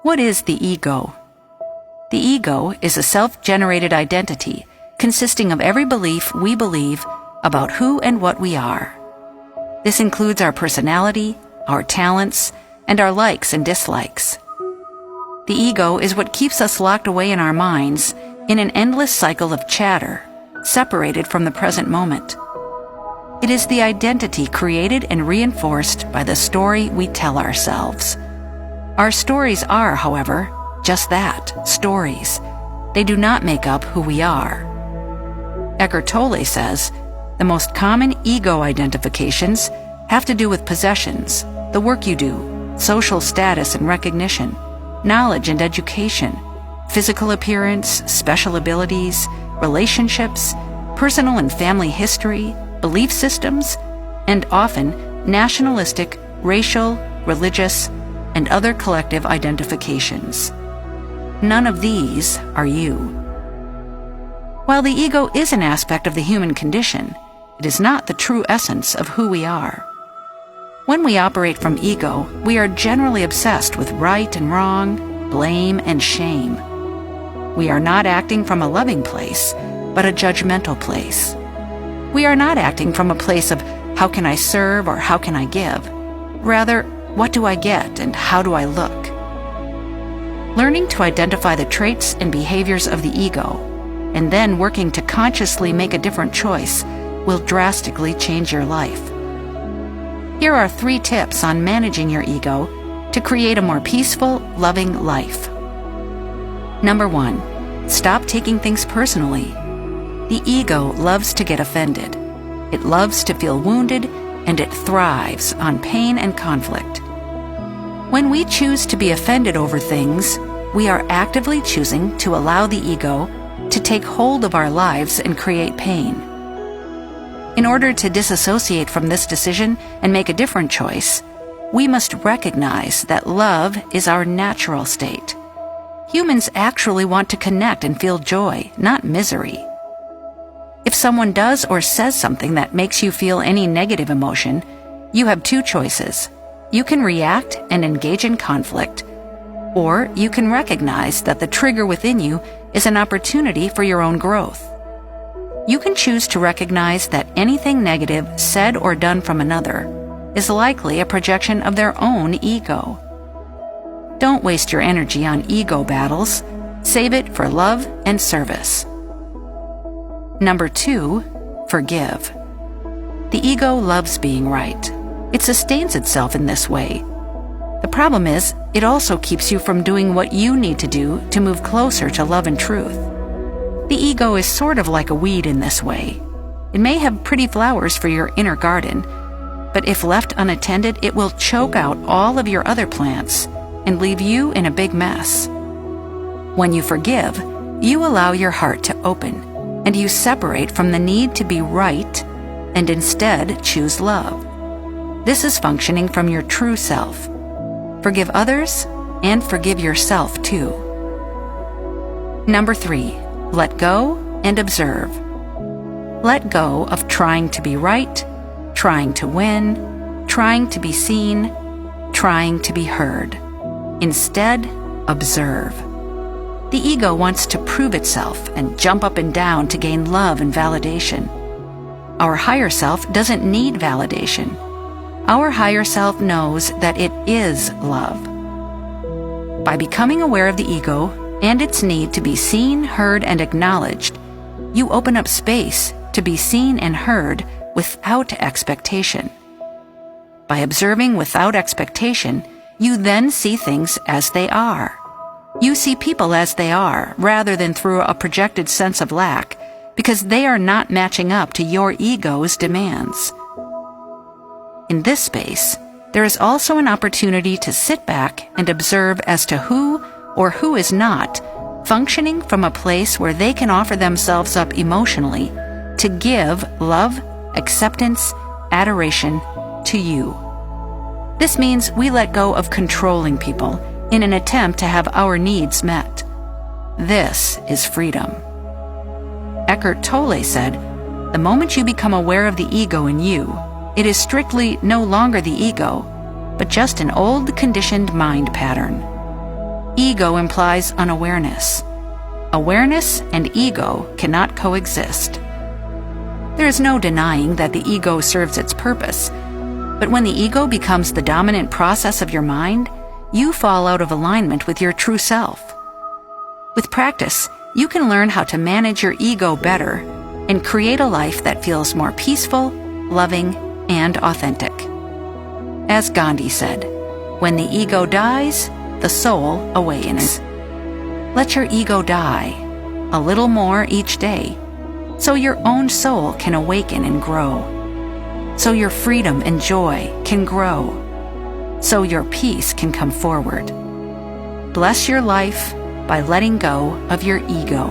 What is the ego? The ego is a self-generated identity consisting of every belief we believe about who and what we are. This includes our personality, our talents, and our likes and dislikes. The ego is what keeps us locked away in our minds in an endless cycle of chatter, separated from the present moment. It is the identity created and reinforced by the story we tell ourselves. Our stories are, however, just that, stories. They do not make up who we are. Eckhart Tolle says, the most common ego identifications have to do with possessions, the work you do, social status and recognition, knowledge and education, physical appearance, special abilities, relationships, personal and family history, belief systems, and often nationalistic, racial, religious, and other collective identifications. None of these are you. While the ego is an aspect of the human condition, it is not the true essence of who we are. When we operate from ego, we are generally obsessed with right and wrong, blame and shame. We are not acting from a loving place, but a judgmental place. We are not acting from a place of how can I serve or how can I give. Rather, what do I get and how do I look? Learning to identify the traits and behaviors of the ego, and then working to consciously make a different choice, will drastically change your life. Here are 3 tips on managing your ego to create a more peaceful, loving life. Number 1, stop taking things personally. The ego loves to get offended. It loves to feel wounded, and it thrives on pain and conflict. When we choose to be offended over things, we are actively choosing to allow the ego to take hold of our lives and create pain. In order to disassociate from this decision and make a different choice, we must recognize that love is our natural state. Humans actually want to connect and feel joy, not misery. If someone does or says something that makes you feel any negative emotion, you have 2 choices. You can react and engage in conflict, or you can recognize that the trigger within you is an opportunity for your own growth. You can choose to recognize that anything negative said or done from another is likely a projection of their own ego. Don't waste your energy on ego battles. Save it for love and service. Number 2, forgive. The ego loves being right. It sustains itself in this way. The problem is, it also keeps you from doing what you need to do to move closer to love and truth. The ego is sort of like a weed in this way. It may have pretty flowers for your inner garden, but if left unattended, it will choke out all of your other plants and leave you in a big mess. When you forgive, you allow your heart to open, and you separate from the need to be right and instead choose love. This is functioning from your true self. Forgive others and forgive yourself too. Number 3, let go and observe. Let go of trying to be right, trying to win, trying to be seen, trying to be heard. Instead, observe. The ego wants to prove itself and jump up and down to gain love and validation. Our higher self doesn't need validation. Our higher self knows that it is love. By becoming aware of the ego and its need to be seen, heard, and acknowledged, you open up space to be seen and heard without expectation. By observing without expectation, you then see things as they are. You see people as they are, rather than through a projected sense of lack, because they are not matching up to your ego's demands. In this space, there is also an opportunity to sit back and observe as to who or who is not functioning from a place where they can offer themselves up emotionally to give love, acceptance, adoration to you. This means we let go of controlling people in an attempt to have our needs met. This is freedom. Eckhart Tolle said, "The moment you become aware of the ego in you, it is strictly no longer the ego, but just an old conditioned mind pattern. ego implies unawareness. Awareness and ego cannot coexist. There is no denying that the ego serves its purpose, but when the ego becomes the dominant process of your mind, you fall out of alignment with your true self. With practice, you can learn how to manage your ego better and create a life that feels more peaceful, loving, and authentic. As Gandhi said, "When the ego dies, the soul awakens." Let your ego die, a little more each day, so your own soul can awaken and grow, so your freedom and joy can grow, so your peace can come forward. Bless your life by letting go of your ego.